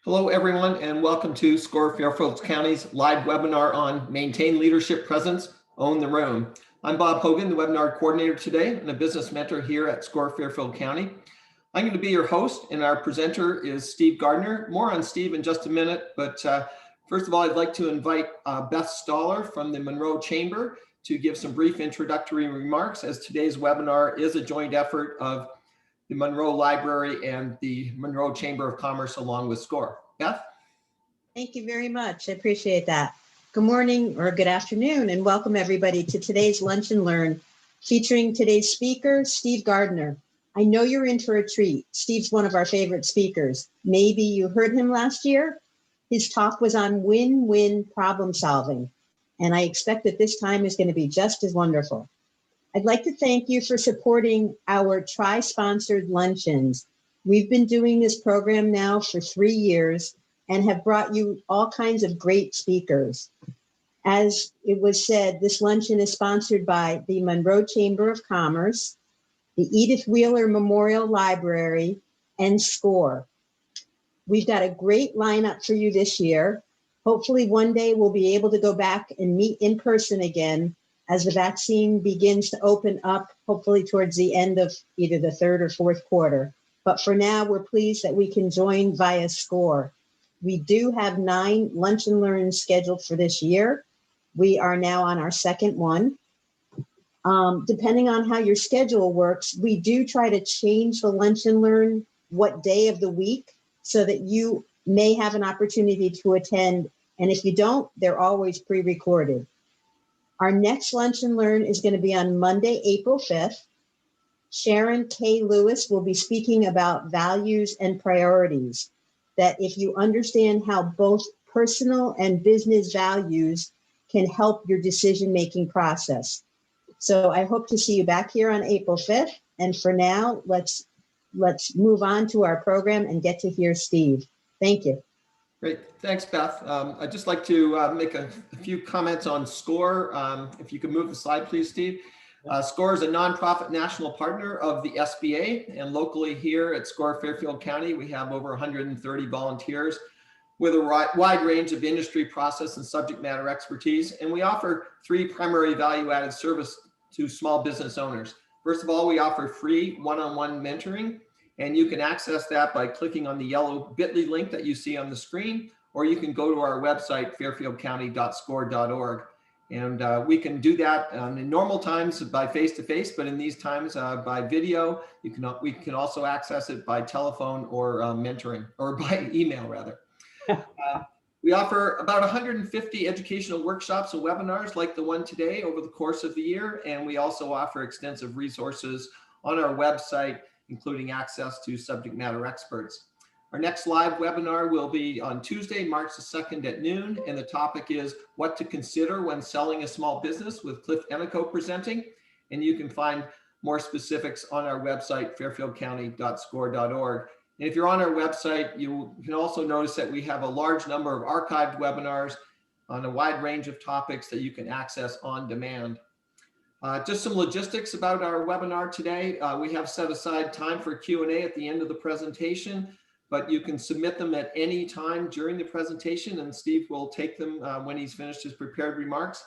Hello, everyone, and welcome to SCORE Fairfield County's live webinar on Maintain Leadership Presence, Own the Room. I'm Bob Hogan, the webinar coordinator today and a business mentor here at SCORE Fairfield County. I'm going to be your host, and our presenter is Steve Gardiner. More on Steve in just a minute, but first of all, I'd like to invite Beth Stoller from the Monroe Chamber to give some brief introductory remarks, as today's webinar is a joint effort of the Monroe Library and the Monroe Chamber of Commerce along with SCORE. Beth? Thank you very much. I appreciate that. Good morning or good afternoon, and welcome everybody to today's Lunch and Learn featuring today's speaker, Steve Gardiner. I know you're in for a treat. Steve's one of our favorite speakers. Maybe you heard him last year. His talk was on win-win problem solving, and I expect that this time is going to be just as wonderful. I'd like to thank you for supporting our tri-sponsored luncheons. We've been doing this program now for 3 years and have brought you all kinds of great speakers. As it was said, this luncheon is sponsored by the Monroe Chamber of Commerce, the Edith Wheeler Memorial Library, and SCORE. We've got a great lineup for you this year. Hopefully one day we'll be able to go back and meet in person again as the vaccine begins to open up, hopefully towards the end of either the third or fourth quarter. But for now, we're pleased that we can join via SCORE. We do have 9 Lunch and Learns scheduled for this year. We are now on our second one. Depending on how your schedule works, we do try to change the Lunch and Learn what day of the week so that you may have an opportunity to attend. And if you don't, they're always pre-recorded. Our next Lunch and Learn is going to be on Monday, April 5th. Sharon K. Lewis will be speaking about values and priorities, that if you understand how both personal and business values can help your decision-making process. So I hope to see you back here on April 5th. And for now, let's move on to our program and get to hear Steve. Thank you. Great. Thanks, Beth. I'd just like to make a few comments on SCORE. If you could move the slide, please, Steve. SCORE is a nonprofit national partner of the SBA, and locally here at SCORE Fairfield County, we have over 130 volunteers with a wide range of industry, process, and subject matter expertise. And we offer 3 primary value-added service to small business owners. First of all, we offer free one-on-one mentoring. And you can access that by clicking on the yellow bit.ly link that you see on the screen, or you can go to our website, fairfieldcounty.score.org. And we can do that in normal times by face-to-face, but in these times by video. We can also access it by telephone or mentoring, or by email rather. We offer about 150 educational workshops and webinars like the one today over the course of the year. And we also offer extensive resources on our website, including access to subject matter experts. Our next live webinar will be on Tuesday, March the 2nd at noon, and the topic is what to consider when selling a small business, with Cliff Enico presenting. And you can find more specifics on our website, fairfieldcounty.score.org. And if you're on our website, you can also notice that we have a large number of archived webinars on a wide range of topics that you can access on demand. Just some logistics about our webinar today. We have set aside time for Q&A at the end of the presentation, but you can submit them at any time during the presentation, and Steve will take them when he's finished his prepared remarks.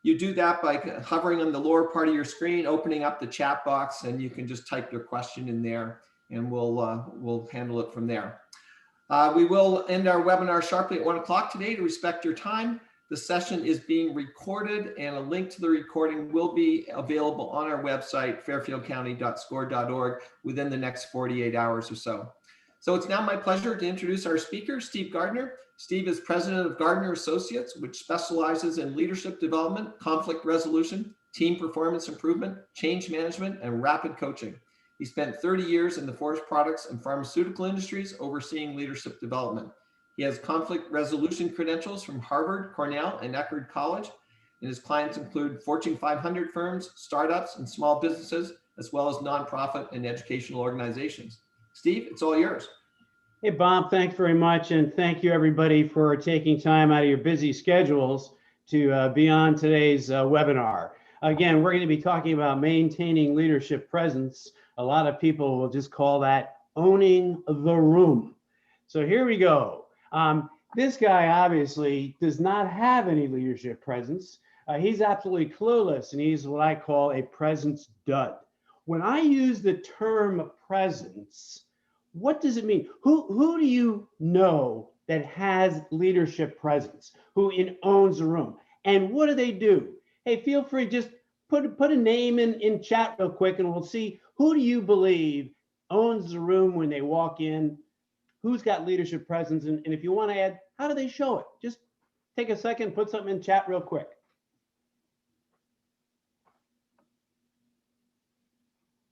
You do that by hovering on the lower part of your screen, opening up the chat box, and you can just type your question in there, and we'll handle it from there. We will end our webinar sharply at 1 o'clock today to respect your time. The session is being recorded, and a link to the recording will be available on our website, fairfieldcounty.score.org, within the next 48 hours or so. So it's now my pleasure to introduce our speaker, Steve Gardiner. Steve is President of Gardiner Associates, which specializes in leadership development, conflict resolution, team performance improvement, change management, and rapid coaching. He spent 30 years in the forest products and pharmaceutical industries overseeing leadership development. He has conflict resolution credentials from Harvard, Cornell, and Eckerd College, and his clients include Fortune 500 firms, startups, and small businesses, as well as nonprofit and educational organizations. Steve, it's all yours. Hey, Bob, thanks very much, and thank you, everybody, for taking time out of your busy schedules to be on today's webinar. Again, we're going to be talking about maintaining leadership presence. A lot of people will just call that owning the room. So here we go. This guy obviously does not have any leadership presence. He's absolutely clueless, and he's what I call a presence dud. When I use the term presence, what does it mean? Who do you know that has leadership presence, who owns a room? And what do? Hey, feel free, just put a name in chat real quick, and we'll see who do you believe owns the room when they walk in, who's got leadership presence, and if you want to add, how do they show it? Just take a second, put something in chat real quick.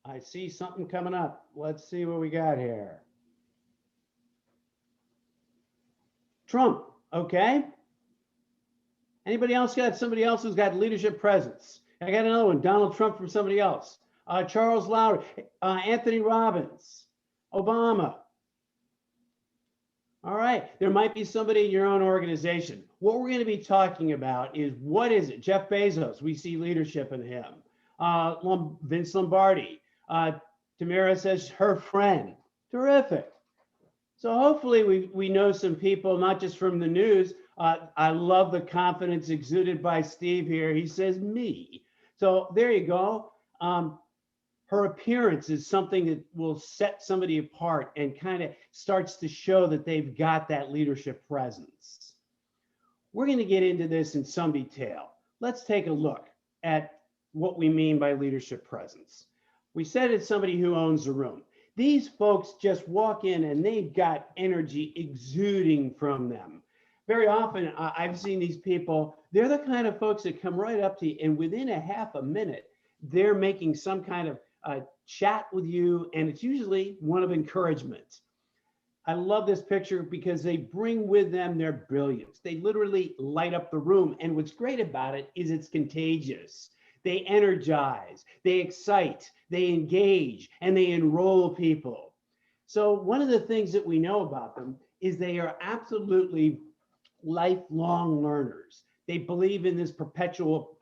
I see something coming up. Let's see what we got here. Trump, okay. Anybody else got somebody else who's got leadership presence? I got another one, Donald Trump from somebody else. Charles Lowry, Anthony Robbins, Obama. All right, there might be somebody in your own organization. What we're going to be talking about is, what is it? Jeff Bezos, we see leadership in him. Vince Lombardi. Tamara says her friend. Terrific. So hopefully we know some people, not just from the news. I love the confidence exuded by Steve here. He says me. So there you go. Her appearance is something that will set somebody apart and kind of starts to show that they've got that leadership presence. We're going to get into this in some detail. Let's take a look at what we mean by leadership presence. We said it's somebody who owns a room. These folks just walk in and they've got energy exuding from them. Very often, I've seen these people, they're the kind of folks that come right up to you, and within a half a minute, they're making some kind of chat with you, and it's usually one of encouragement. I love this picture because they bring with them their brilliance. They literally light up the room, and what's great about it is it's contagious. They energize, they excite, they engage, and they enroll people. So one of the things that we know about them is they are absolutely lifelong learners. They believe in this perpetual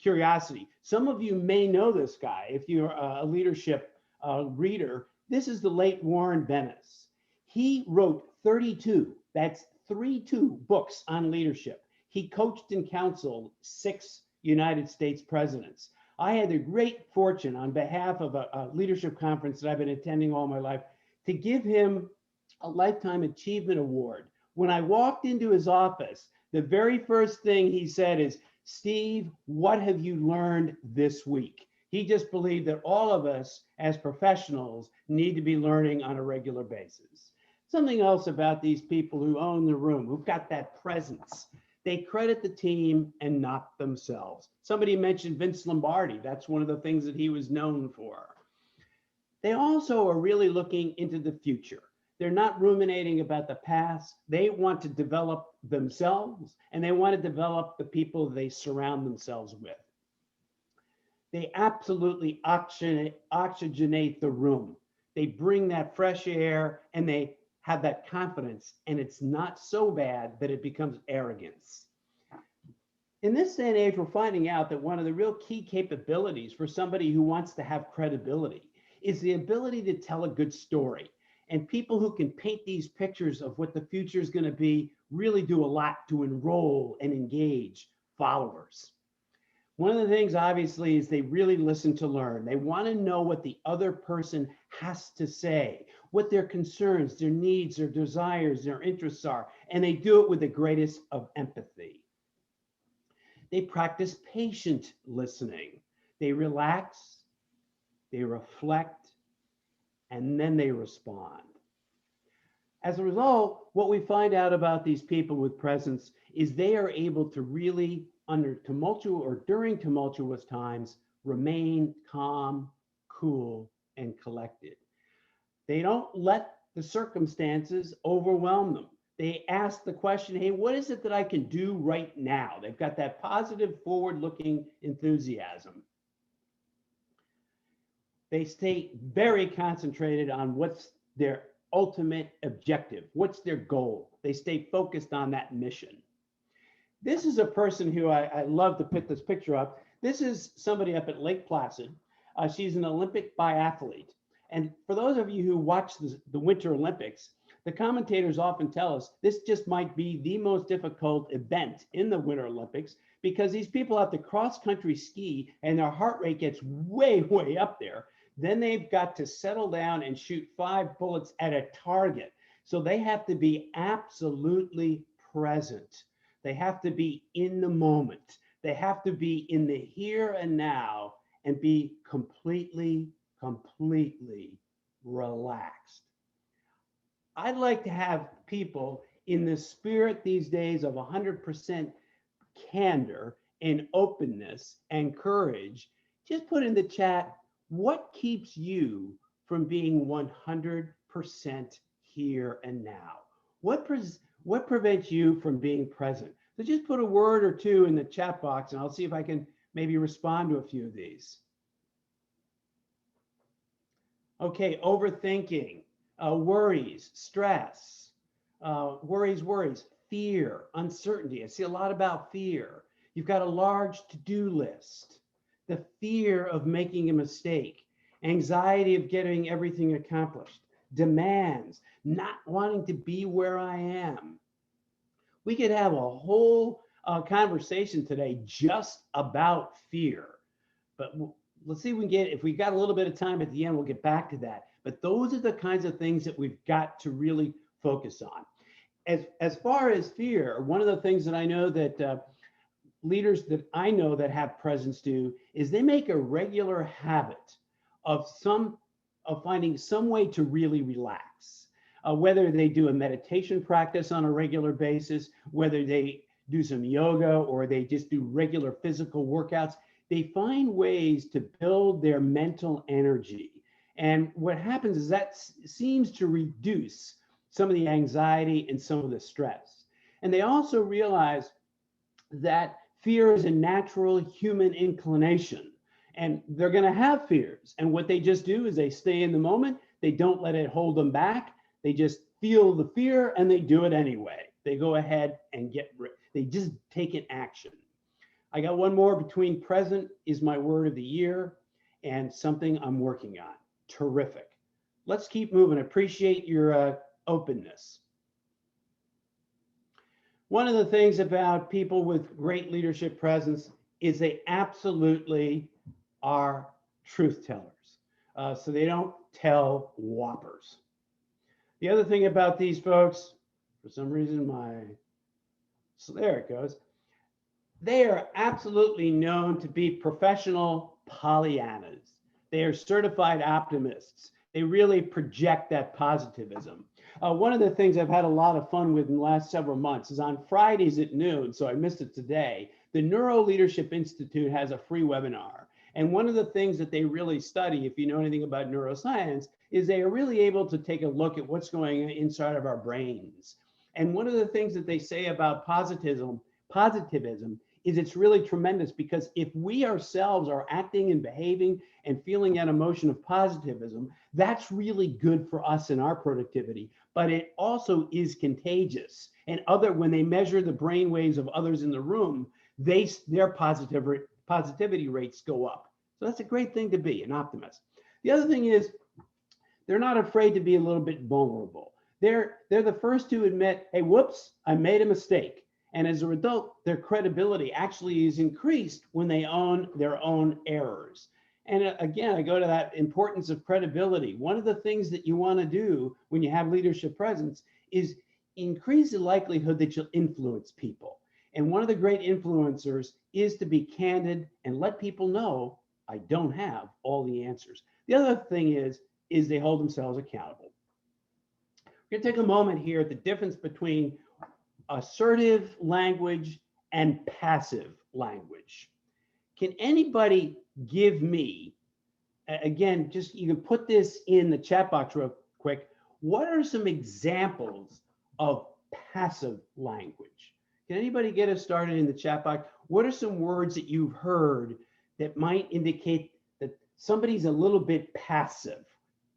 curiosity. Some of you may know this guy if you're a leadership reader. This is the late Warren Bennis. He wrote 32, that's 32 books on leadership. He coached and counseled 6 United States presidents. I had the great fortune on behalf of a leadership conference that I've been attending all my life to give him a Lifetime Achievement Award. When I walked into his office, the very first thing he said is, Steve, what have you learned this week? He just believed that all of us as professionals need to be learning on a regular basis. Something else about these people who own the room, who've got that presence. They credit the team and not themselves. Somebody mentioned Vince Lombardi. That's one of the things that he was known for. They also are really looking into the future. They're not ruminating about the past. They want to develop themselves, and they want to develop the people they surround themselves with. They absolutely oxygenate the room. They bring that fresh air, and they have that confidence, and it's not so bad that it becomes arrogance. In this day and age, we're finding out that one of the real key capabilities for somebody who wants to have credibility is the ability to tell a good story. And people who can paint these pictures of what the future is going to be really do a lot to enroll and engage followers. One of the things, obviously, is they really listen to learn. They want to know what the other person has to say, what their concerns, their needs, their desires, their interests are, and they do it with the greatest of empathy. They practice patient listening. They relax, they reflect, and then they respond. As a result, what we find out about these people with presence is they are able to really, under tumultuous or during tumultuous times, remain calm, cool, and collected. They don't let the circumstances overwhelm them. They ask the question, hey, what is it that I can do right now? They've got that positive, forward-looking enthusiasm. They stay very concentrated on what's their ultimate objective, what's their goal. They stay focused on that mission. This is a person who I love to put this picture up. This is somebody up at Lake Placid. She's an Olympic biathlete. And for those of you who watch the Winter Olympics, The commentators often tell us this just might be the most difficult event in the Winter Olympics because these people have to cross-country ski and their heart rate gets way, way up there. Then they've got to settle down and shoot 5 bullets at a target. So they have to be absolutely present. They have to be in the moment. They have to be in the here and now and be completely, completely relaxed. I'd like to have people in the spirit these days of 100% candor and openness and courage. Just put in the chat, what keeps you from being 100% here and now? What prevents you from being present? So just put a word or two in the chat box and I'll see if I can maybe respond to a few of these. Okay, overthinking, worries, stress, worries, fear, uncertainty. I see a lot about fear. You've got a large to-do list, the fear of making a mistake, anxiety of getting everything accomplished, demands, not wanting to be where I am. We could have a whole conversation today just about fear, but let's see if we got a little bit of time at the end, we'll get back to that. But those are the kinds of things that we've got to really focus on. As far as fear, one of the things that I know that leaders that I know that have presence do is they make a regular habit of finding some way to really relax. Whether they do a meditation practice on a regular basis, whether they do some yoga or they just do regular physical workouts, they find ways to build their mental energy. And what happens is that seems to reduce some of the anxiety and some of the stress. And they also realize that fear is a natural human inclination. And they're going to have fears. And what they just do is they stay in the moment. They don't let it hold them back. They just feel the fear and they do it anyway. They go ahead and they just take an action. I got one more between present is my word of the year and something I'm working on. Terrific. Let's keep moving. Appreciate your openness. One of the things about people with great leadership presence is they absolutely are truth tellers. So they don't tell whoppers. The other thing about these folks, for some reason, so there it goes. They are absolutely known to be professional Pollyannas. They are certified optimists. They really project that positivism. One of the things I've had a lot of fun with in the last several months is on Fridays at noon, so I missed it today, the Neuro Leadership Institute has a free webinar. And one of the things that they really study, if you know anything about neuroscience, is they are really able to take a look at what's going on inside of our brains. And one of the things that they say about positivism is it's really tremendous, because if we ourselves are acting and behaving and feeling that emotion of positivism, that's really good for us in our productivity, but it also is contagious. And when they measure the brain waves of others in the room, their positivity rates go up. So that's a great thing to be, an optimist. The other thing is they're not afraid to be a little bit vulnerable. They're the first to admit, hey, whoops, I made a mistake. And as a result, their credibility actually is increased when they own their own errors. And again, I go to that importance of credibility. One of the things that you want to do when you have leadership presence is increase the likelihood that you'll influence people. And one of the great influencers is to be candid and let people know, I don't have all the answers. The other thing is they hold themselves accountable. We're going to take a moment here at the difference between assertive language and passive language. Can anybody give me, again, just you can put this in the chat box real quick, what are some examples of passive language? Can anybody get us started in the chat box? What are some words that you've heard that might indicate that somebody's a little bit passive,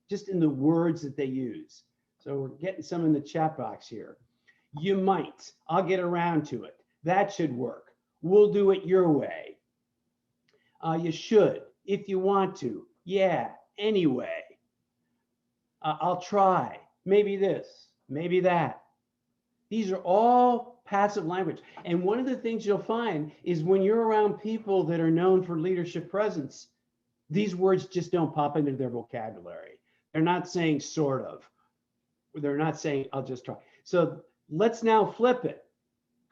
just in the words that they use? So we're getting some in the chat box here. You might, I'll get around to it. That should work. We'll do it your way. You should, if you want to. Yeah, anyway. I'll try. Maybe this, maybe that. These are all passive language. And one of the things you'll find is when you're around people that are known for leadership presence, these words just don't pop into their vocabulary. They're not saying sort of. They're not saying, I'll just try. So let's now flip it.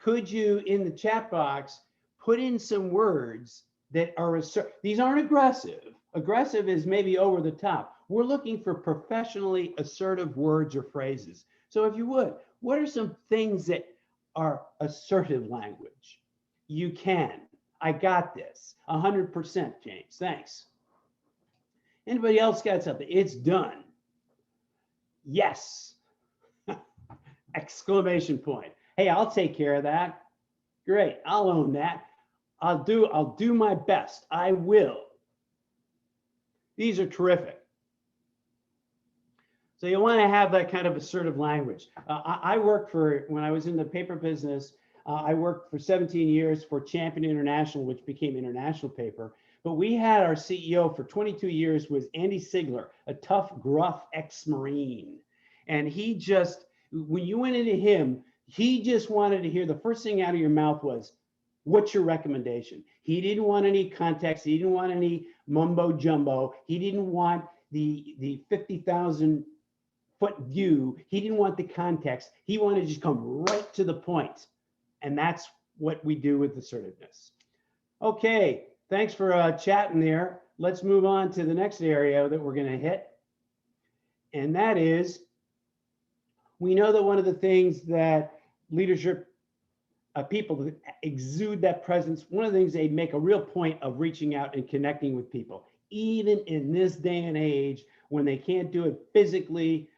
Could you, in the chat box, put in some words that are, these aren't aggressive. Aggressive is maybe over the top. We're looking for professionally assertive words or phrases. So if you would, what are some things that are assertive language? You can. I got this. 100%, James. Thanks. Anybody else got something? It's done. Yes. Exclamation point. Hey, I'll take care of that. Great. I'll own that. I'll do my best. I will. These are terrific. So you want to have that kind of assertive language. I worked for, when I was in the paper business, I worked for 17 years for Champion International, which became International Paper. But we had our CEO for 22 years was Andy Sigler, a tough, gruff ex-Marine. And he just, when you went into him, he just wanted to hear the first thing out of your mouth was, what's your recommendation? He didn't want any context. He didn't want any mumbo jumbo. He didn't want the 50,000 foot view. He didn't want the context. He wanted to just come right to the point. And that's what we do with assertiveness. Okay, thanks for chatting there. Let's move on to the next area that we're going to hit. And that is, we know that one of the things that leadership people that exude that presence, one of the things they make a real point of reaching out and connecting with people. Even in this day and age, when they can't do it physically,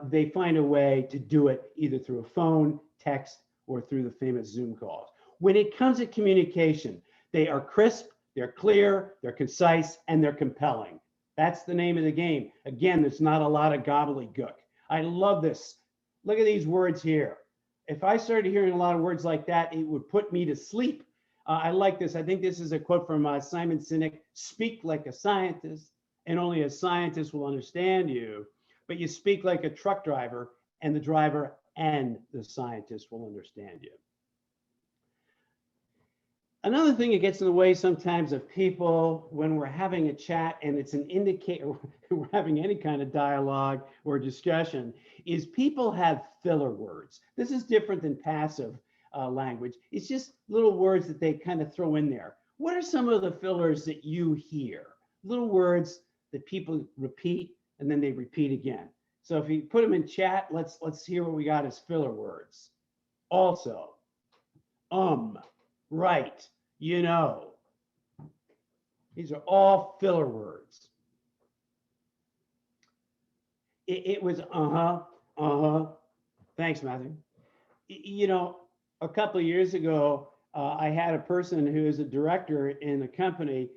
they find a way to do it either through a phone, text, or through the famous Zoom calls. When it comes to communication, they are crisp, they're clear, they're concise, and they're compelling. That's the name of the game. Again, there's not a lot of gobbledygook. I love this. Look at these words here. If I started hearing a lot of words like that, it would put me to sleep. I like this. I think this is a quote from Simon Sinek: speak like a scientist, and only a scientist will understand you. But you speak like a truck driver, and the driver and the scientist will understand you. Another thing that gets in the way sometimes of people when we're having a chat and it's an indicator we're having any kind of dialogue or discussion is people have filler words. This is different than passive language. It's just little words that they kind of throw in there. What are some of the fillers that you hear? Little words that people repeat and then they repeat again. So if you put them in chat, let's hear what we got as filler words. Also, right, you know. These are all filler words. It was Thanks, Matthew. You know, a couple of years ago, I had a person who is a director in the company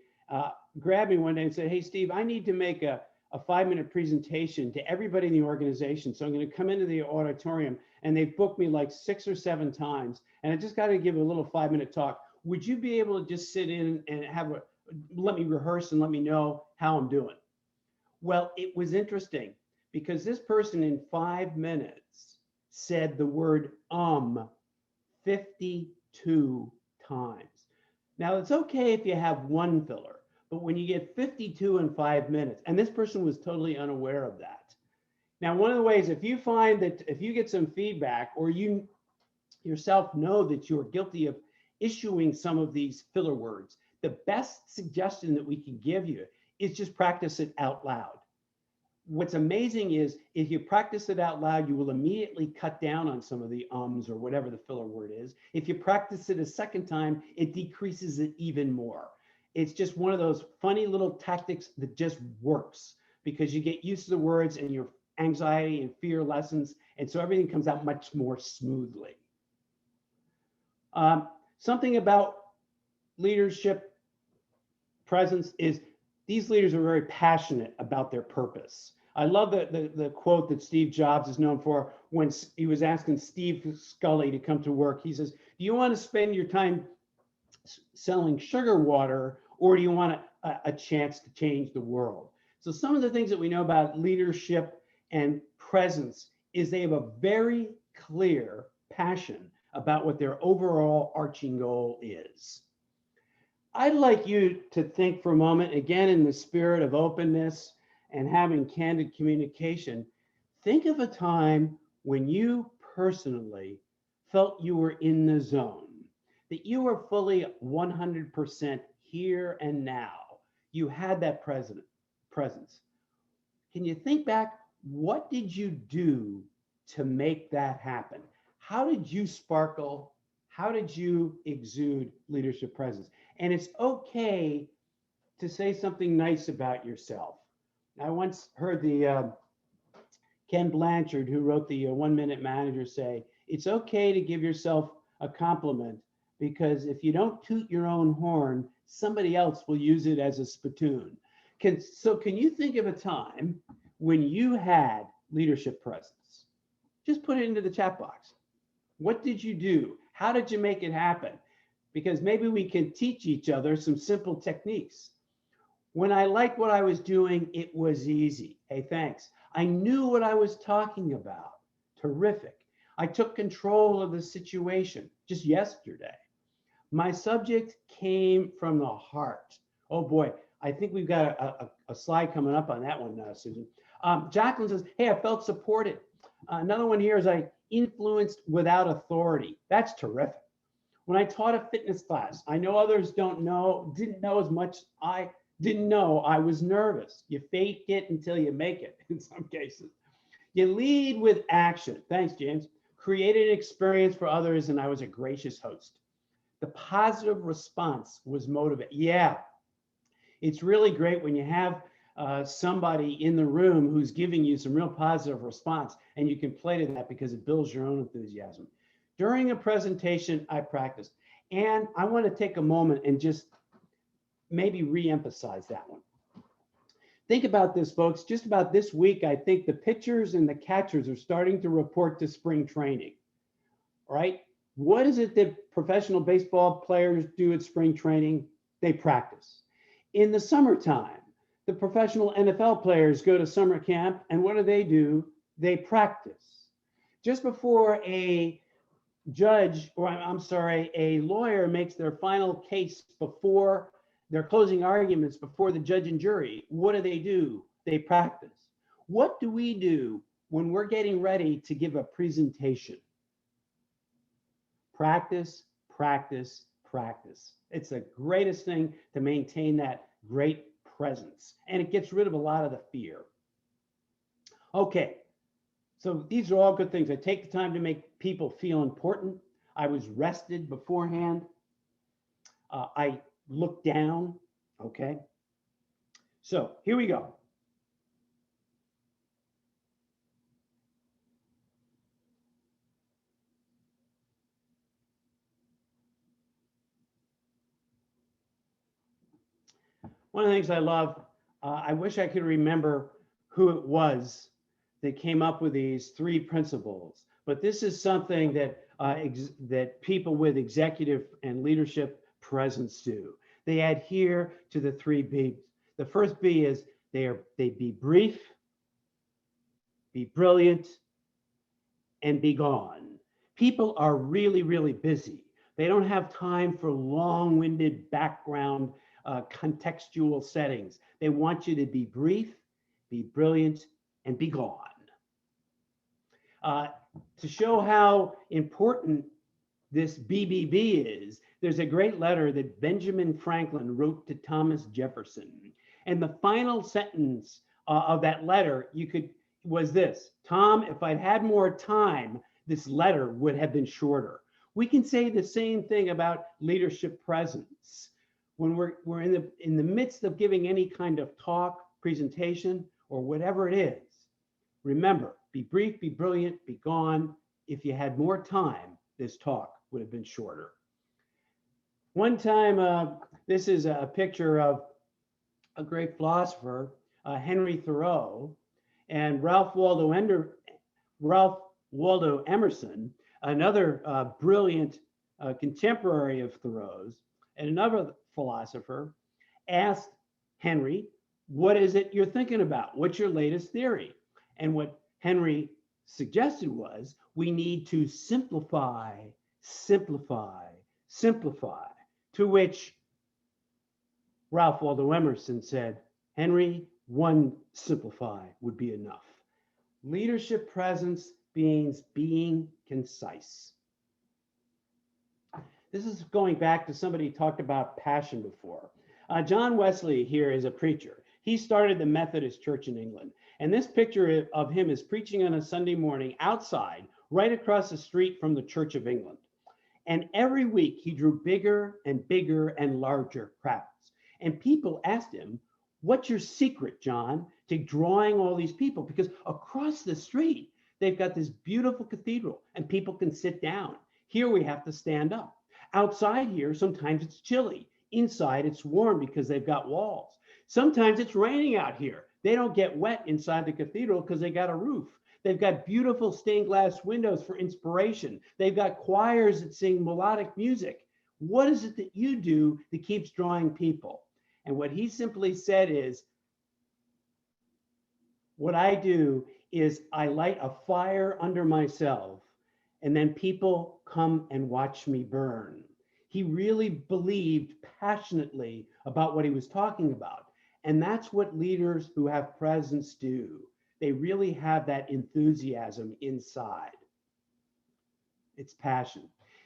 grab me one day and said, hey, Steve, I need to make a 5-minute presentation to everybody in the organization. So I'm going to come into the auditorium, and they've booked me like 6 or 7 times. And I just got to give a little 5-minute talk. Would you be able to just sit in and let me rehearse and let me know how I'm doing? Well, it was interesting because this person in 5 minutes said the word 52 times. Now, it's okay if you have one filler, but when you get 52 in 5 minutes, and this person was totally unaware of that. Now, one of the ways, if you find that if you get some feedback or you yourself know that you're guilty of issuing some of these filler words, the best suggestion that we can give you is just practice it out loud. What's amazing is if you practice it out loud, you will immediately cut down on some of the ums or whatever the filler word is. If you practice it a second time, it decreases it even more. It's just one of those funny little tactics that just works because you get used to the words and your anxiety and fear lessens. And so everything comes out much more smoothly. Something about leadership presence is these leaders are very passionate about their purpose. I love the quote that Steve Jobs is known for when he was asking Steve Scully to come to work. He says, do you want to spend your time selling sugar water, or do you want a chance to change the world? So some of the things that we know about leadership and presence is they have a very clear passion about what their overall arching goal is. I'd like you to think for a moment, again, in the spirit of openness and having candid communication, think of a time when you personally felt you were in the zone, that you were fully 100% here and now. You had that presence. Can you think back, what did you do to make that happen? How did you sparkle? How did you exude leadership presence? And it's okay to say something nice about yourself. I once heard the Ken Blanchard, who wrote the 1 Minute Manager, say, it's okay to give yourself a compliment, because if you don't toot your own horn, somebody else will use it as a spittoon. So can you think of a time when you had leadership presence? Just put it into the chat box. What did you do? How did you make it happen? Because maybe we can teach each other some simple techniques. When I liked what I was doing, it was easy. Hey, thanks. I knew what I was talking about. Terrific. I took control of the situation just yesterday. My subject came from the heart. Oh boy, I think we've got a slide coming up on that one now, Susan. Jacqueline says, hey, I felt supported. Another one here is I influenced without authority. That's terrific. When I taught a fitness class, I know others didn't know as much. I didn't know. I was nervous. You fake it until you make it in some cases. You lead with action. Thanks, James. Created an experience for others, and I was a gracious host. The positive response was motivating. Yeah, it's really great when you have somebody in the room who's giving you some real positive response, and you can play to that because it builds your own enthusiasm. During a presentation, I practiced, and I want to take a moment and just maybe re-emphasize that one. Think about this, folks. Just about this week, I think the pitchers and the catchers are starting to report to spring training, right? What is it that professional baseball players do at spring training? They practice. In the summertime, the professional NFL players go to summer camp, and what do? They practice. Just before a judge, or I'm sorry, a lawyer makes their final case before their closing arguments before the judge and jury, what do? They practice. What do we do when we're getting ready to give a presentation? Practice, practice, practice. It's the greatest thing to maintain that great presence, and it gets rid of a lot of the fear. Okay, so these are all good things. I take the time to make people feel important. I was rested beforehand. I look down, okay? So here we go. One of the things I love, I wish I could remember who it was that came up with these 3 principles, but this is something that that people with executive and leadership presence do. They adhere to the 3 B's. The first B is they be brief, be brilliant, and be gone. People are really, really busy. They don't have time for long-winded background contextual settings. They want you to be brief, be brilliant, and be gone. To show how important this BBB is, there's a great letter that Benjamin Franklin wrote to Thomas Jefferson. And the final sentence of that letter was this: Tom, if I'd had more time, this letter would have been shorter. We can say the same thing about leadership presence. When we're in the midst of giving any kind of talk, presentation, or whatever it is, remember, be brief, be brilliant, be gone. If you had more time, this talk would have been shorter. One time, this is a picture of a great philosopher, Henry Thoreau, and Ralph Waldo Emerson, another brilliant contemporary of Thoreau's, and another philosopher, asked Henry, what is it you're thinking about? What's your latest theory? And what Henry suggested was we need to simplify, simplify, simplify, to which Ralph Waldo Emerson said, Henry, one simplify would be enough. Leadership presence means being concise. This is going back to somebody who talked about passion before. John Wesley here is a preacher. He started the Methodist Church in England. And this picture of him is preaching on a Sunday morning outside, right across the street from the Church of England. And every week he drew bigger and bigger and larger crowds. And people asked him, what's your secret, John, to drawing all these people? Because across the street, they've got this beautiful cathedral and people can sit down. Here we have to stand up. Outside here, sometimes it's chilly. Inside, it's warm because they've got walls. Sometimes it's raining out here. They don't get wet inside the cathedral because they got a roof. They've got beautiful stained glass windows for inspiration. They've got choirs that sing melodic music. What is it that you do that keeps drawing people? And what he simply said is, what I do is I light a fire under myself, and then people come and watch me burn. He really believed passionately about what he was talking about. And that's what leaders who have presence do. They really have that enthusiasm inside. It's passion.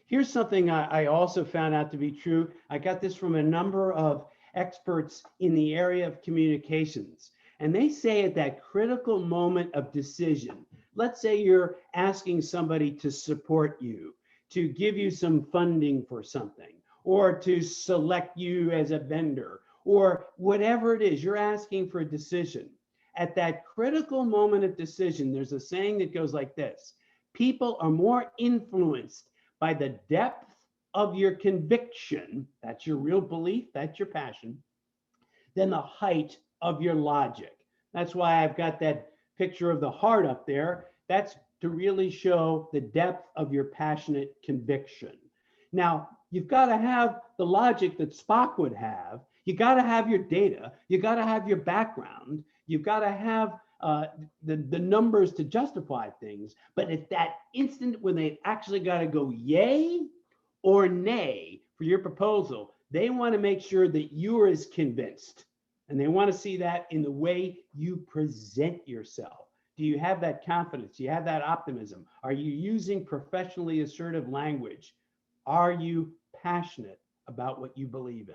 Here's something I also found out to be true. I got this from a number of experts in the area of communications. And they say at that critical moment of decision, let's say you're asking somebody to support you, to give you some funding for something, or to select you as a vendor, or whatever it is, you're asking for a decision. At that critical moment of decision, there's a saying that goes like this: people are more influenced by the depth of your conviction, that's your real belief, that's your passion, than the height of your logic. That's why I've got that picture of the heart up there. That's to really show the depth of your passionate conviction. Now, you've got to have the logic that Spock would have. You got to have your data. You got to have your background. You've got to have the numbers to justify things. But at that instant when they actually got to go yay or nay for your proposal, they want to make sure that you're as convinced. And they want to see that in the way you present yourself. Do you have that confidence? Do you have that optimism? Are you using professionally assertive language? Are you passionate about what you believe in?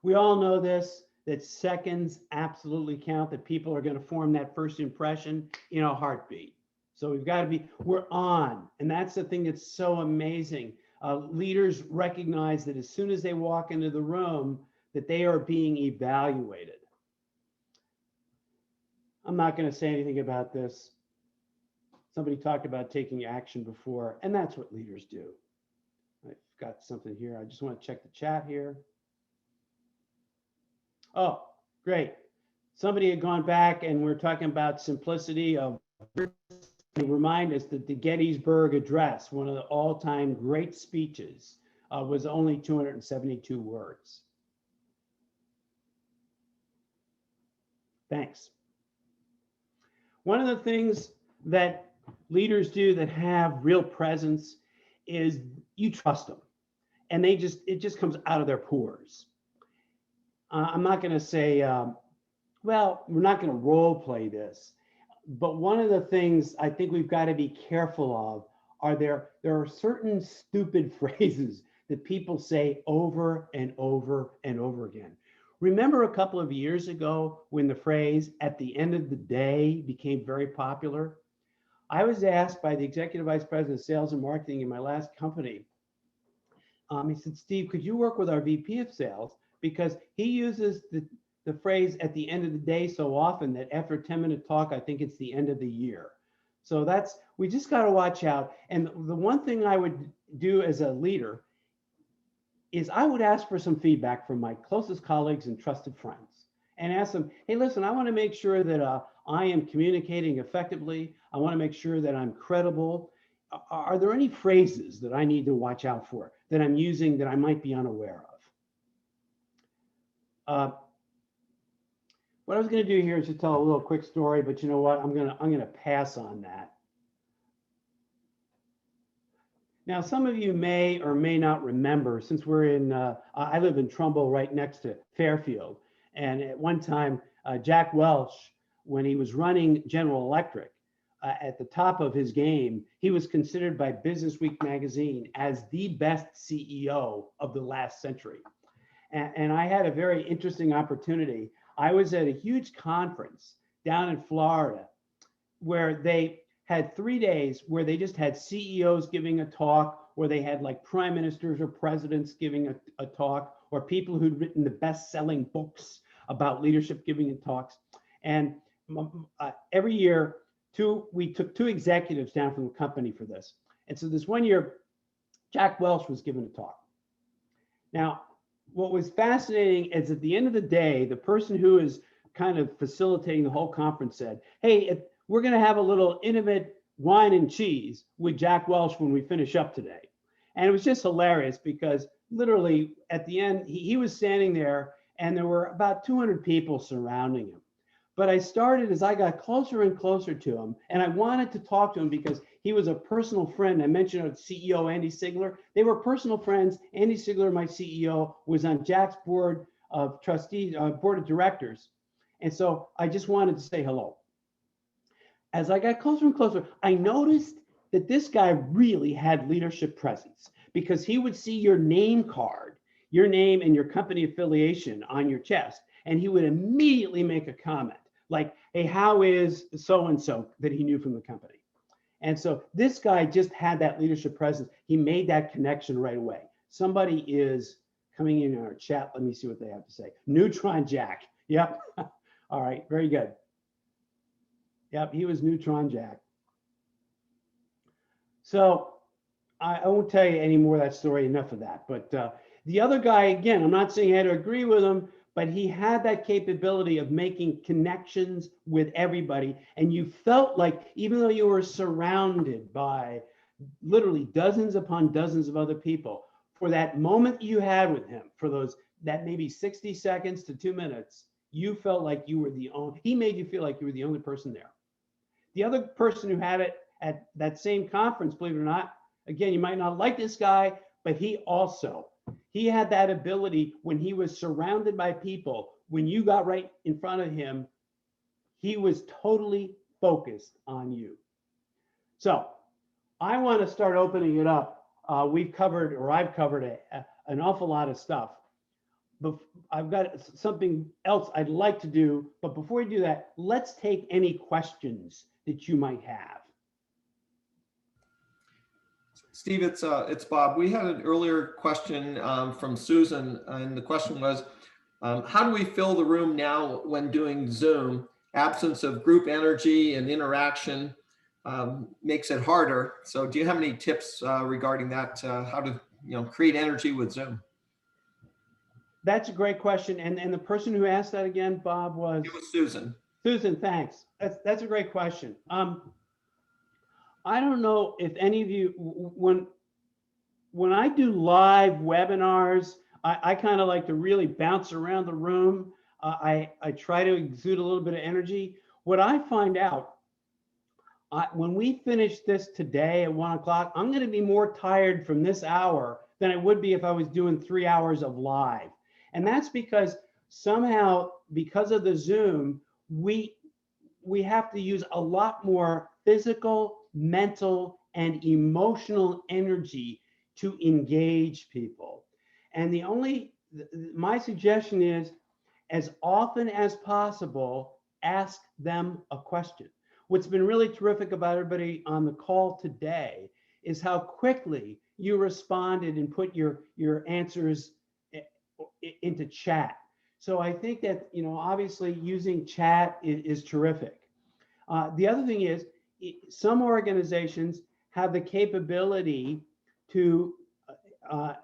We all know this, that seconds absolutely count, that people are going to form that first impression in a heartbeat. So we've got to be, we're on. And that's the thing that's so amazing. Leaders recognize that as soon as they walk into the room, that they are being evaluated. I'm not going to say anything about this. Somebody talked about taking action before, and that's what leaders do. I've got something here. I just want to check the chat here. Oh, great. Somebody had gone back and we're talking about simplicity of, to remind us that the Gettysburg Address, one of the all-time great speeches, was only 272 words. Thanks. One of the things that leaders do that have real presence is you trust them, and it just comes out of their pores. I'm not going to say, well, we're not going to role play this, but one of the things I think we've got to be careful of are there are certain stupid phrases that people say over and over and over again. Remember a couple of years ago when the phrase "at the end of the day" became very popular? I was asked by the executive vice president of sales and marketing in my last company. He said, Steve, could you work with our VP of sales? Because he uses the phrase "at the end of the day" so often that after a 10-minute talk, I think it's the end of the year. So we just got to watch out. And the one thing I would do as a leader is I would ask for some feedback from my closest colleagues and trusted friends and ask them, hey, listen, I want to make sure that I am communicating effectively. I want to make sure that I'm credible. Are there any phrases that I need to watch out for that I'm using that I might be unaware of? What I was going to do here is to tell a little quick story, but you know what? I'm gonna pass on that. Now, some of you may or may not remember, since we're in, I live in Trumbull, right next to Fairfield, and at one time, Jack Welch, when he was running General Electric, at the top of his game, he was considered by Business Week magazine as the best CEO of the last century. And I had a very interesting opportunity. I was at a huge conference down in Florida where they had 3 days where they just had CEOs giving a talk, or they had like prime ministers or presidents giving a talk, or people who'd written the best-selling books about leadership giving talks. And every year, we took 2 executives down from the company for this. And so this one year, Jack Welch was giving a talk. Now, what was fascinating is at the end of the day, the person who is kind of facilitating the whole conference said, hey, we're going to have a little intimate wine and cheese with Jack Welch when we finish up today. And it was just hilarious because literally at the end, he was standing there and there were about 200 people surrounding him. But I started as I got closer and closer to him, and I wanted to talk to him because he was a personal friend. I mentioned CEO Andy Sigler. They were personal friends. Andy Sigler, my CEO, was on Jack's board of trustees, board of directors. And so I just wanted to say hello. As I got closer and closer, I noticed that this guy really had leadership presence because he would see your name card, your name and your company affiliation on your chest, and he would immediately make a comment like, hey, how is so-and-so that he knew from the company? And so this guy just had that leadership presence. He made that connection right away. Somebody is coming in our chat. Let me see what they have to say. Neutron Jack. Yep. All right. Very good. Yep. He was Neutron Jack. So I won't tell you any more of that story. Enough of that. But the other guy, again, I'm not saying I had to agree with him, but he had that capability of making connections with everybody. And you felt like, even though you were surrounded by literally dozens upon dozens of other people, for that moment you had with him, for that maybe 60 seconds to 2 minutes, you felt like you were he made you feel like you were the only person there. The other person who had it at that same conference, believe it or not, again, you might not like this guy, but he had that ability when he was surrounded by people, when you got right in front of him, he was totally focused on you. So I want to start opening it up. I've covered an awful lot of stuff, but I've got something else I'd like to do. But before we do that, let's take any questions that you might have. Steve, it's Bob. We had an earlier question from Susan, and the question was, how do we fill the room now when doing Zoom? Absence of group energy and interaction makes it harder. So do you have any tips regarding that, how to create energy with Zoom? That's a great question. And the person who asked that again, Bob, was? It was Susan. Susan, thanks. That's a great question. I don't know if any of you, when I do live webinars, I kind of like to really bounce around the room. I try to exude a little bit of energy. What I find out, when we finish this today at 1 o'clock, I'm going to be more tired from this hour than I would be if I was doing 3 hours of live. And that's because somehow, because of the Zoom, we have to use a lot more physical, mental, and emotional energy to engage people. And my suggestion is, as often as possible, ask them a question. What's been really terrific about everybody on the call today is how quickly you responded and put your answers into chat. So I think that, obviously using chat is terrific. The other thing is, some organizations have the capability to,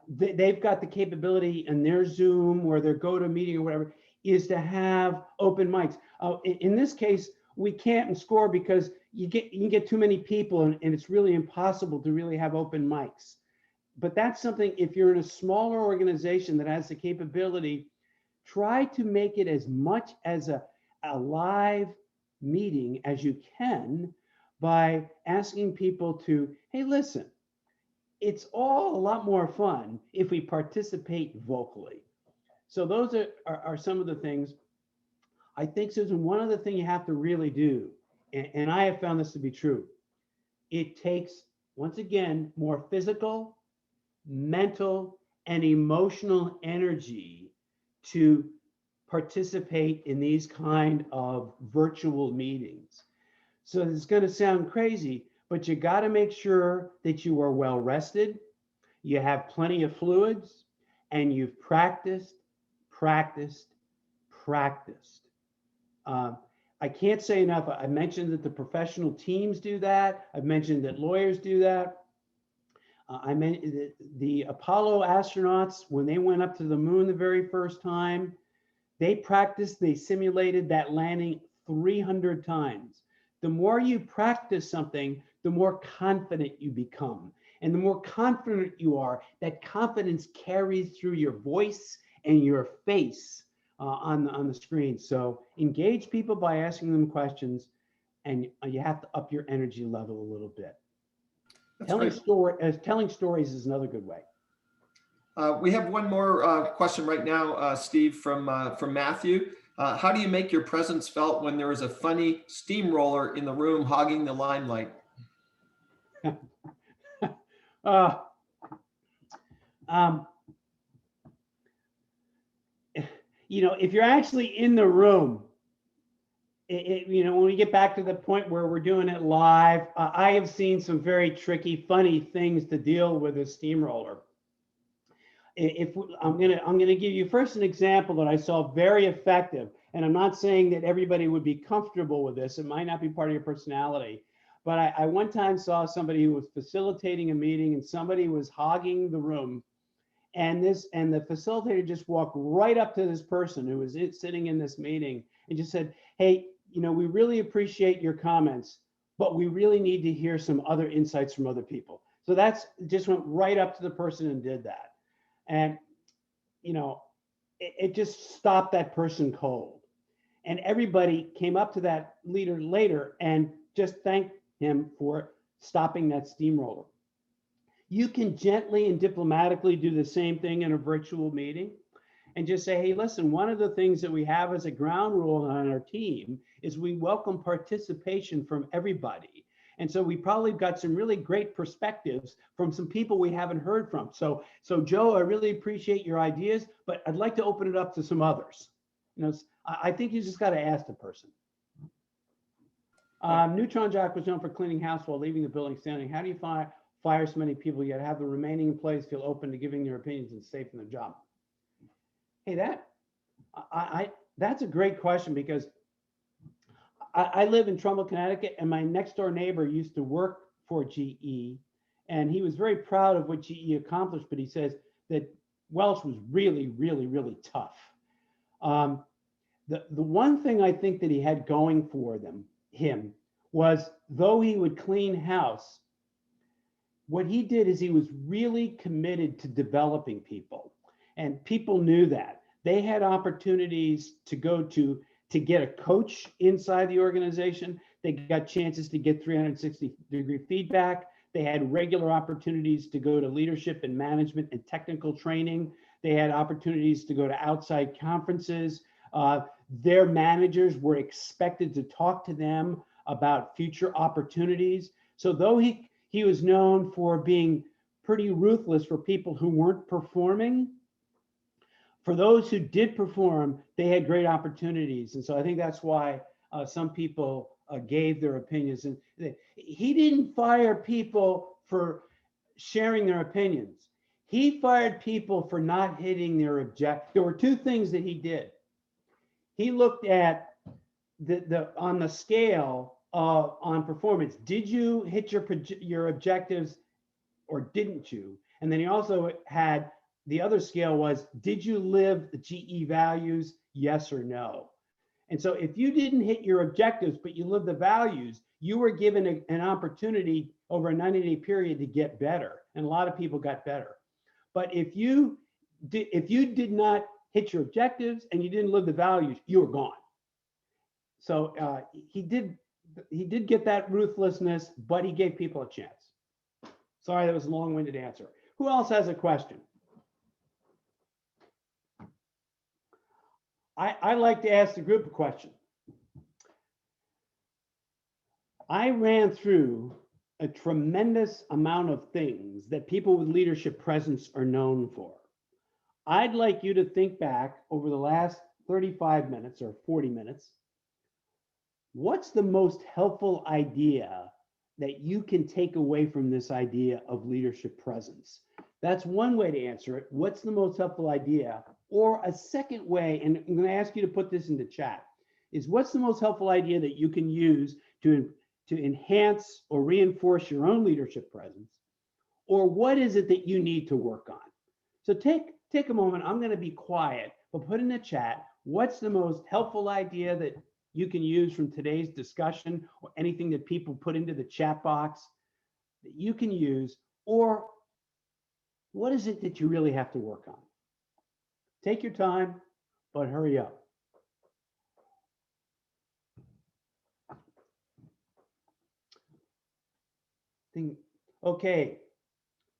they've got the capability in their Zoom or their GoToMeeting or whatever, is to have open mics. In this case, we can't score because you can get too many people and it's really impossible to really have open mics. But that's something, if you're in a smaller organization that has the capability, try to make it as much as a live meeting as you can by asking people to, hey, listen, it's all a lot more fun if we participate vocally. So those are some of the things. I think, Susan, one other thing you have to really do, and I have found this to be true, it takes, once again, more physical, mental, and emotional energy to participate in these kind of virtual meetings. So it's going to sound crazy, but you got to make sure that you are well rested, you have plenty of fluids, and you've practiced. I can't say enough. I mentioned that the professional teams do that. I've mentioned that lawyers do that. I meant the Apollo astronauts, when they went up to the moon the very first time, they practiced, they simulated that landing 300 times. The more you practice something, the more confident you become. And the more confident you are, that confidence carries through your voice and your face on the screen. So engage people by asking them questions, and you have to up your energy level a little bit. Telling stories is another good way. We have one more question right now, Steve, from Matthew. How do you make your presence felt when there is a funny steamroller in the room hogging the limelight? You know, if you're actually in the room, you know, when we get back to the point where we're doing it live, I have seen some very tricky, funny things to deal with a steamroller. I'm gonna give you first an example that I saw very effective, and I'm not saying that everybody would be comfortable with this. It might not be part of your personality, but I one time saw somebody who was facilitating a meeting, and somebody was hogging the room, and the facilitator just walked right up to this person who was sitting in this meeting and just said, hey, you know, we really appreciate your comments, but we really need to hear some other insights from other people. So that's just went right up to the person and did that. And, you know, it just stopped that person cold. And everybody came up to that leader later and just thanked him for stopping that steamroller. You can gently and diplomatically do the same thing in a virtual meeting and just say, hey, listen, one of the things that we have as a ground rule on our team is we welcome participation from everybody. And so we probably got some really great perspectives from some people we haven't heard from. So Joe, I really appreciate your ideas, but I'd like to open it up to some others. You know, I think you just got to ask the person. Neutron Jack was known for cleaning house while leaving the building standing. How do you fire so many people yet have the remaining employees feel open to giving their opinions and safe in their job? Hey, that's a great question, because I live in Trumbull, Connecticut, and my next door neighbor used to work for GE, and he was very proud of what GE accomplished, but he says that Welch was really, really, really tough. The one thing I think that he had going for him was, though he would clean house, what he did is he was really committed to developing people, and people knew that. They had opportunities to go to get a coach inside the organization. They got chances to get 360-degree feedback. They had regular opportunities to go to leadership and management and technical training. They had opportunities to go to outside conferences. Their managers were expected to talk to them about future opportunities. So though he was known for being pretty ruthless for people who weren't performing, for those who did perform, they had great opportunities. And so I think that's why some people gave their opinions. And he didn't fire people for sharing their opinions. He fired people for not hitting their objective. There were two things that he did. He looked at on the scale on performance. Did you hit your objectives or didn't you? And then he also had, the other scale was, did you live the GE values, yes or no? And so if you didn't hit your objectives, but you lived the values, you were given an opportunity over a 90-day period to get better. And a lot of people got better. But if you did not hit your objectives and you didn't live the values, you were gone. So he did get that ruthlessness, but he gave people a chance. Sorry, that was a long-winded answer. Who else has a question? I like to ask the group a question. I ran through a tremendous amount of things that people with leadership presence are known for. I'd like you to think back over the last 35 minutes or 40 minutes. What's the most helpful idea that you can take away from this idea of leadership presence? That's one way to answer it. What's the most helpful idea? Or a second way, and I'm going to ask you to put this in the chat, is what's the most helpful idea that you can use to enhance or reinforce your own leadership presence? Or what is it that you need to work on? So take a moment. I'm going to be quiet, but put in the chat, what's the most helpful idea that you can use from today's discussion, or anything that people put into the chat box that you can use, or what is it that you really have to work on? Take your time, but hurry up. Okay,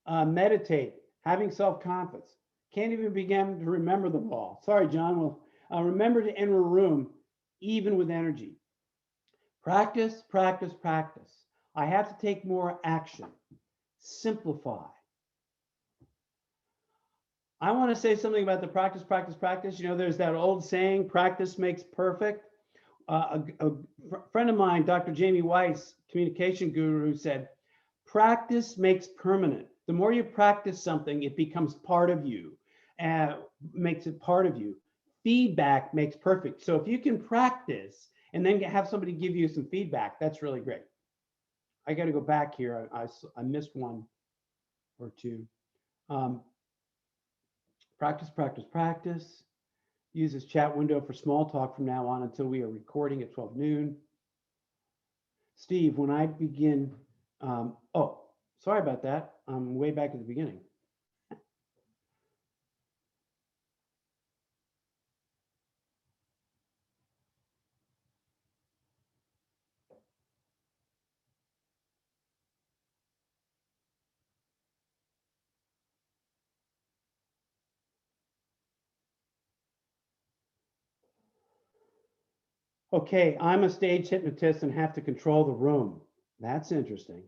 meditate, having self-confidence. Can't even begin to remember them all. Sorry, John. Well, remember to enter a room even with energy. Practice, practice, practice. I have to take more action. Simplify. I want to say something about the practice, practice, practice. You know, there's that old saying, practice makes perfect. A friend of mine, Dr. Jamie Weiss, communication guru, said, practice makes permanent. The more you practice something, it becomes part of you, makes it part of you. Feedback makes perfect. So if you can practice and then have somebody give you some feedback, that's really great. I got to go back here. I missed one or two. Practice, practice, practice. Use this chat window for small talk from now on until we are recording at 12 noon. Steve, when I begin, oh, sorry about that. I'm way back at the beginning. Okay, I'm a stage hypnotist and have to control the room. That's interesting.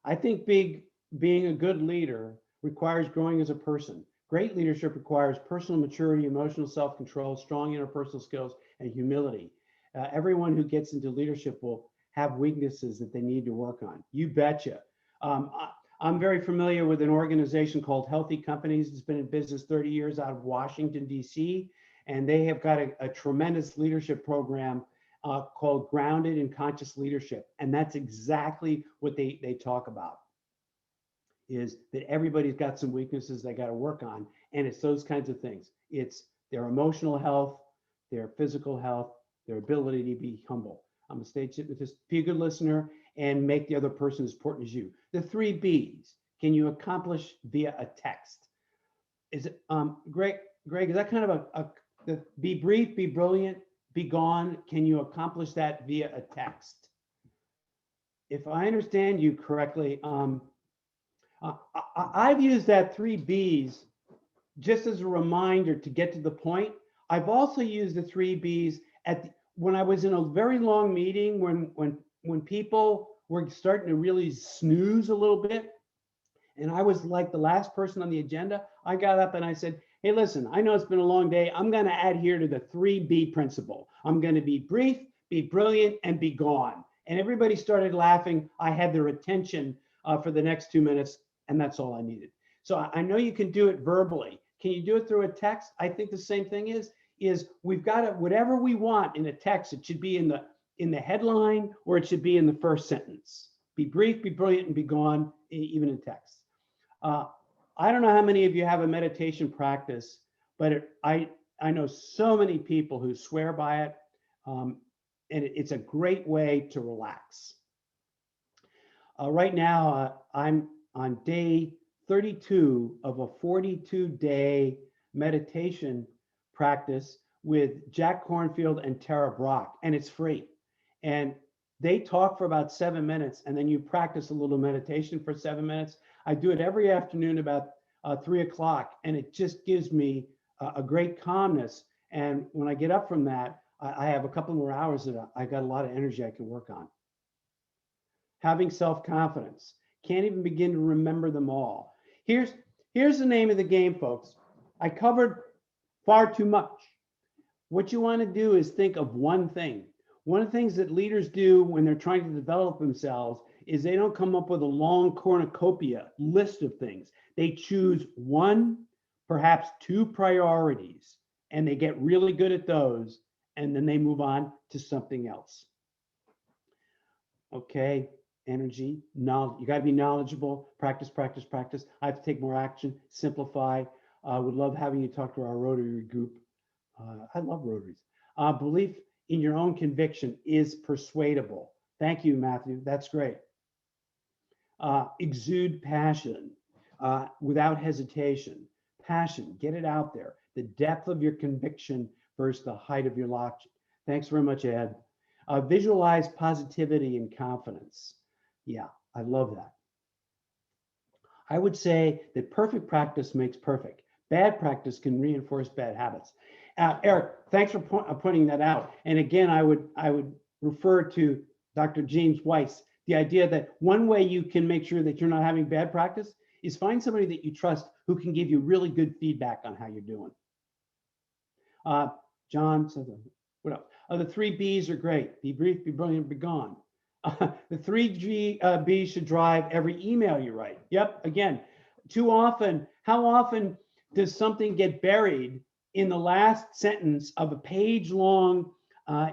I think being a good leader requires growing as a person. Great leadership requires personal maturity, emotional self-control, strong interpersonal skills, and humility. Everyone who gets into leadership will have weaknesses that they need to work on. You betcha. I'm very familiar with an organization called Healthy Companies. It's been in business 30 years out of Washington, D.C., and they have got a tremendous leadership program called Grounded in Conscious Leadership. And that's exactly what they talk about, is that everybody's got some weaknesses they got to work on. And it's those kinds of things. It's their emotional health, their physical health, their ability to be humble. I'm a stage hypnotist. Be a good listener and make the other person as important as you. The 3 B's, can you accomplish via a text? Is it, Greg, is that kind of be brief, be brilliant, be gone? Can you accomplish that via a text? If I understand you correctly, I've used that 3 B's just as a reminder to get to the point. I've also used the 3 B's when I was in a very long meeting, when people were starting to really snooze a little bit, and I was like the last person on the agenda. I got up and I said, hey, listen, I know it's been a long day. I'm going to adhere to the 3B principle. I'm going to be brief, be brilliant, and be gone. And everybody started laughing. I had their attention for the next 2 minutes, and that's all I needed. So I know you can do it verbally. Can you do it through a text? I think the same thing is we've got to, whatever we want in a text, it should be in the headline, or it should be in the first sentence. Be brief, be brilliant, and be gone, even in text. I don't know how many of you have a meditation practice, but I know so many people who swear by it, and it's a great way to relax. Right now, I'm on day 32 of a 42-day meditation practice with Jack Kornfield and Tara Brach, and it's free. and they talk for about 7 minutes, and then you practice a little meditation for 7 minutes. I do it every afternoon about 3 o'clock, and it just gives me a great calmness. And when I get up from that, I have a couple more hours that I got a lot of energy I can work on. Having self-confidence. Can't even begin to remember them all. Here's the name of the game, folks. I covered far too much. What you want to do is think of one thing. One of the things that leaders do when they're trying to develop themselves is they don't come up with a long cornucopia list of things. They choose one, perhaps two priorities, and they get really good at those, and then they move on to something else. Okay, energy, knowledge. You got to be knowledgeable. Practice, practice, practice. I have to take more action. Simplify. Would love having you talk to our Rotary group. I love Rotaries. Belief in your own conviction is persuadable. Thank you, Matthew. That's great. Exude passion without hesitation. Passion, get it out there. The depth of your conviction versus the height of your logic. Thanks very much, Ed. Visualize positivity and confidence. Yeah, I love that. I would say that perfect practice makes perfect. Bad practice can reinforce bad habits. Eric, thanks for pointing that out. And again, I would refer to Dr. James Weiss, the idea that one way you can make sure that you're not having bad practice is find somebody that you trust who can give you really good feedback on how you're doing. John said, what else? The 3 B's are great. Be brief, be brilliant, be gone. The 3 B's should drive every email you write. Yep, again, too often, how often does something get buried in the last sentence of a page-long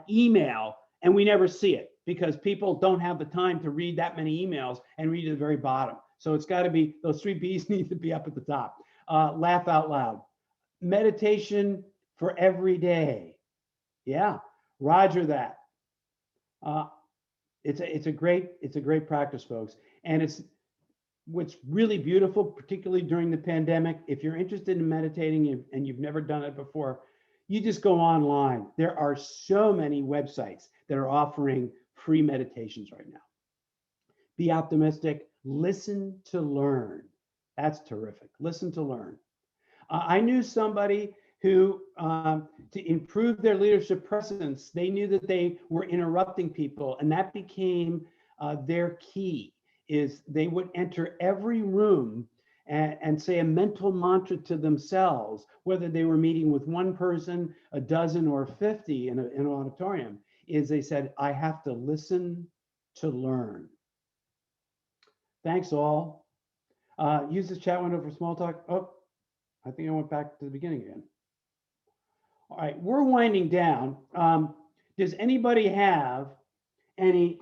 email and we never see it because people don't have the time to read that many emails and read to the very bottom. So it's got to be, those 3 B's need to be up at the top. Laugh out loud. Meditation for every day. Yeah, roger that. It's a great practice, folks. And it's what's really beautiful, particularly during the pandemic. If you're interested in meditating and you've never done it before, you just go online. There are so many websites that are offering free meditations right now. Be optimistic. Listen to learn. That's terrific. Listen to learn. I knew somebody who, to improve their leadership presence, they knew that they were interrupting people, and that became their key. Is they would enter every room and say a mental mantra to themselves, whether they were meeting with one person, a dozen, or 50 in an auditorium, is they said, I have to listen to learn. Thanks all. Use this chat window for small talk. Oh, I think I went back to the beginning again. All right, we're winding down. Does anybody have any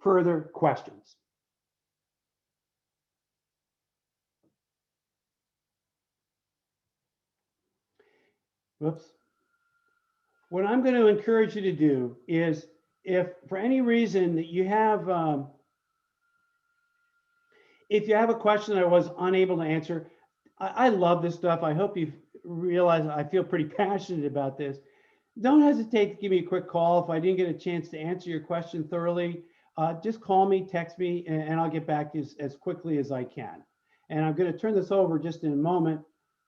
further questions? Whoops. What I'm going to encourage you to do is, if for any reason that you have, if you have a question that I was unable to answer, I love this stuff. I hope you realize I feel pretty passionate about this. Don't hesitate to give me a quick call. If I didn't get a chance to answer your question thoroughly, just call me, text me, and I'll get back to you as quickly as I can. And I'm going to turn this over just in a moment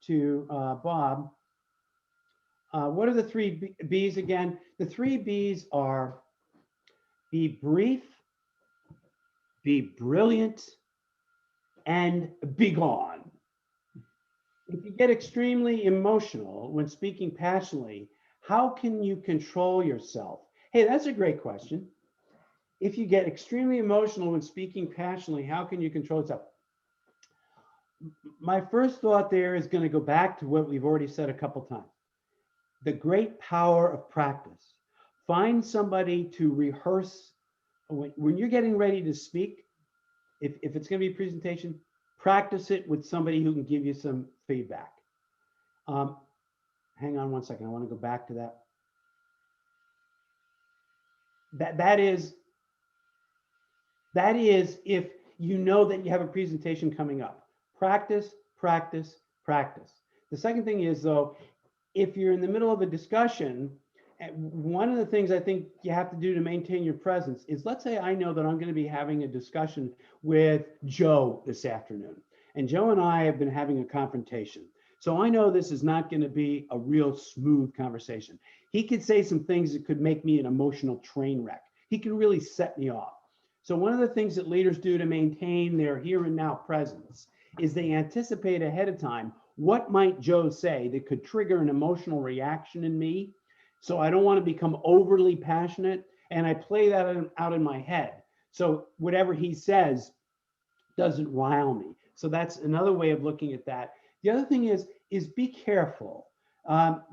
to Bob. What are the 3 B's again? The 3 B's are be brief, be brilliant, and be gone. If you get extremely emotional when speaking passionately, how can you control yourself? Hey, that's a great question. If you get extremely emotional when speaking passionately, how can you control yourself? My first thought there is going to go back to what we've already said a couple times. The great power of practice. Find somebody to rehearse. When you're getting ready to speak, if it's going to be a presentation, practice it with somebody who can give you some feedback. Hang on one second. I want to go back to that. That is if you know that you have a presentation coming up. Practice, practice, practice. The second thing is, though, if you're in the middle of a discussion one of the things I think you have to do to maintain your presence is, let's say I know that I'm going to be having a discussion with Joe this afternoon, and Joe and I have been having a confrontation. So I know this is not going to be a real smooth conversation. He could say some things that could make me an emotional train wreck. He can really set me off. So one of the things that leaders do to maintain their here and now presence is they anticipate ahead of time, what might Joe say that could trigger an emotional reaction in me? So I don't want to become overly passionate, and I play that out in my head. So whatever he says doesn't rile me. So that's another way of looking at that. The other thing is be careful.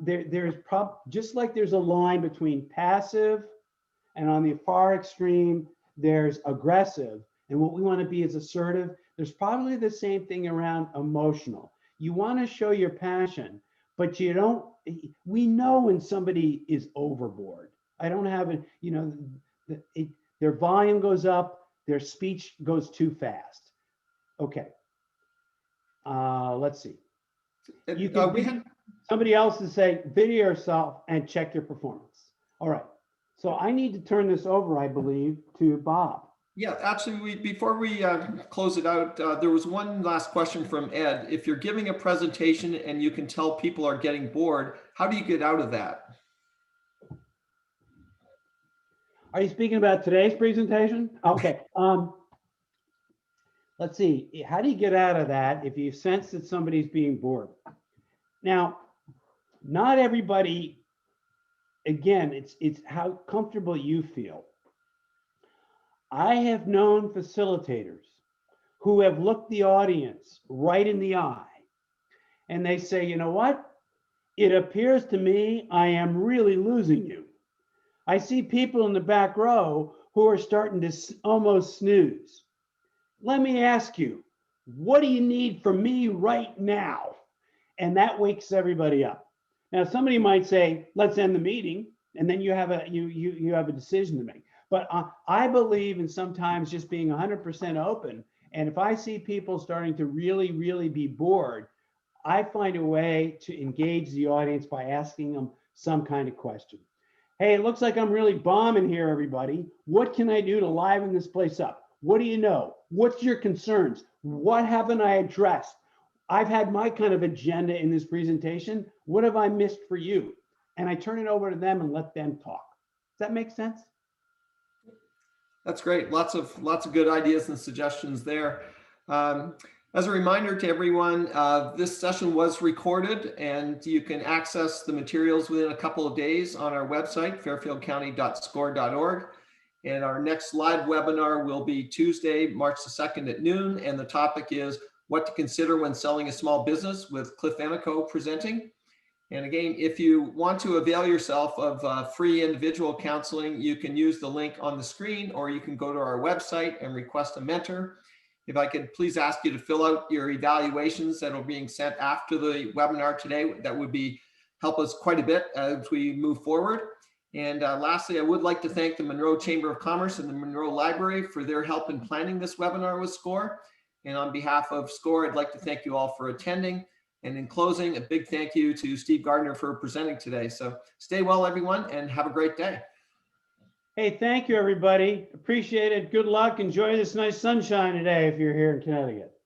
There's just like there's a line between passive and on the far extreme, there's aggressive. And what we want to be is assertive. There's probably the same thing around emotional. You want to show your passion, but you don't, we know when somebody is overboard. I don't have it, you know, their volume goes up, their speech goes too fast. Okay. Let's see. You can somebody else to say, video yourself and check your performance. All right. So I need to turn this over, I believe, to Bob. Yeah, actually, before we close it out, there was one last question from Ed. If you're giving a presentation and you can tell people are getting bored, how do you get out of that? Are you speaking about today's presentation? Okay. Let's see. How do you get out of that if you sense that somebody's being bored? Now, not everybody, again, it's how comfortable you feel. I have known facilitators who have looked the audience right in the eye and they say, you know what? It appears to me I am really losing you. I see people in the back row who are starting to almost snooze. Let me ask you, what do you need from me right now? And that wakes everybody up. Now, somebody might say, let's end the meeting. And then you have a decision to make. But I believe in sometimes just being 100% open. And if I see people starting to really, really be bored, I find a way to engage the audience by asking them some kind of question. Hey, it looks like I'm really bombing here, everybody. What can I do to liven this place up? What do you know? What's your concerns? What haven't I addressed? I've had my kind of agenda in this presentation. What have I missed for you? And I turn it over to them and let them talk. Does that make sense? That's great. Lots of good ideas and suggestions there. As a reminder to everyone, this session was recorded and you can access the materials within a couple of days on our website, fairfieldcounty.score.org. And our next live webinar will be Tuesday, March the 2nd at noon. And the topic is what to consider when selling a small business, with Cliff Amico presenting. And again, if you want to avail yourself of free individual counseling, you can use the link on the screen, or you can go to our website and request a mentor. If I could please ask you to fill out your evaluations that are being sent after the webinar today, that would help us quite a bit as we move forward. And lastly, I would like to thank the Monroe Chamber of Commerce and the Monroe Library for their help in planning this webinar with SCORE. And on behalf of SCORE, I'd like to thank you all for attending. And in closing, a big thank you to Steve Gardiner for presenting today. So stay well, everyone, and have a great day. Hey, thank you, everybody. Appreciate it. Good luck. Enjoy this nice sunshine today if you're here in Connecticut.